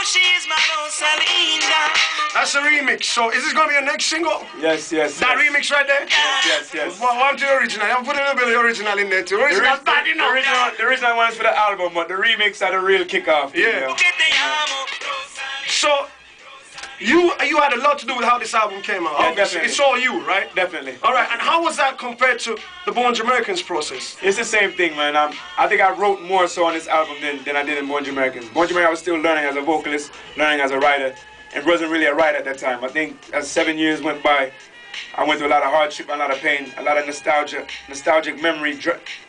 she's my Rosalinda. That's a remix. So is this gonna be your next single? Yes, yes. That remix right there? Yes. One to the original. I'm putting a little bit of the original in there too. Original bad, you know. The original one is for the album, but the remix are the real kickoff. Yeah. You know? So you had a lot to do with how this album came out. Yeah, definitely. It's all you, right? Definitely. All right. And how was that compared to the Born Jamaicans process? It's the same thing, man. I think I wrote more so on this album than I did in Born Jamaicans. Born Jamaican, I was still learning as a vocalist, learning as a writer, and wasn't really a writer at that time. I think as 7 years went by, I went through a lot of hardship, a lot of pain, a lot of nostalgic memory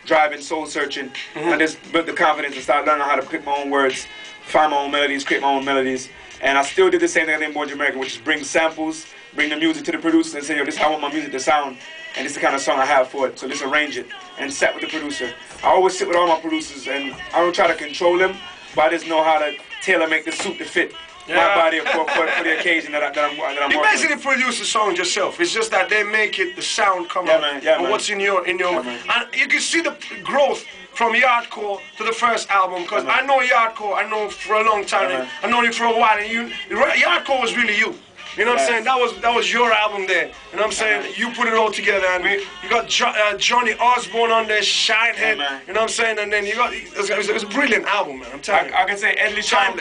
driving, soul searching. I just built the confidence and started learning how to pick my own words, find my own melodies, create my own melodies. And I still did the same thing I did in Born Jamaican, which is bring samples, bring the music to the producer and say, yo, this is how I want my music to sound, and this is the kind of song I have for it, so let's arrange it, and sat with the producer. I always sit with all my producers, and I don't try to control them, but I just know how to tailor-make the suit to fit my body for the occasion that I'm working. You basically produce the song yourself. It's just that they make it, the sound come out, and what's in your mind. And you can see the growth from Yardcore to the first album, because I know Yardcore, I know for a long time, I know you for a while, and Yardcore was really you. You know what I'm saying? That was your album there. You know what I'm saying? You put it all together, and you got Johnny Osborne on there, Shinehead. You know what I'm saying? And then you got it was a brilliant album, man. I'm telling you. I can say Ed Shine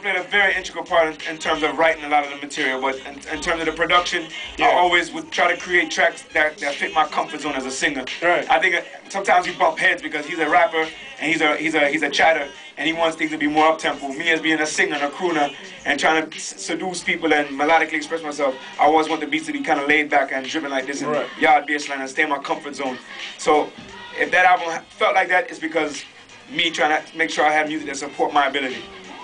played a very integral part in terms of writing a lot of the material, but in terms of the production, I always would try to create tracks that fit my comfort zone as a singer. Right. I think sometimes we bump heads because he's a rapper and he's a chatter, and he wants things to be more up-tempo. Me as being a singer and a crooner and trying to seduce people and melodically express myself, I always want the beats to be kind of laid back and driven like this and yard baseline and stay in my comfort zone. So if that album felt like that, it's because me trying to make sure I have music that support my ability.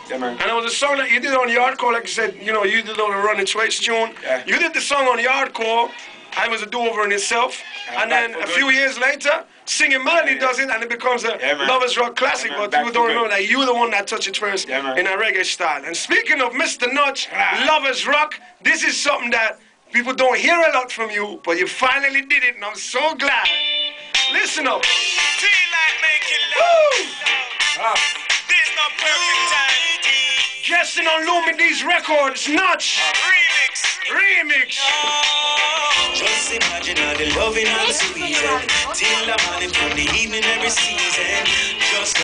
Yeah, man. And it was a song that you did on Yardcore, like you said, you know, you did all the Running Twice tune. Yeah. You did the song on Yardcore, and it was a do-over in itself. And then a few years later, Singing Melody does it, and it becomes a Lovers Rock classic. But people don't remember that you're the one that touched it first in a reggae style. And speaking of Mr. Nudge, Lovers Rock, this is something that people don't hear a lot from you, but you finally did it, and I'm so glad. Listen up. Feel like making love. There's no perfect time. Guessing on Luminee's Records, Nudge. Remix. Just imagine all the loving and the squeezing till the morning from the evening every season.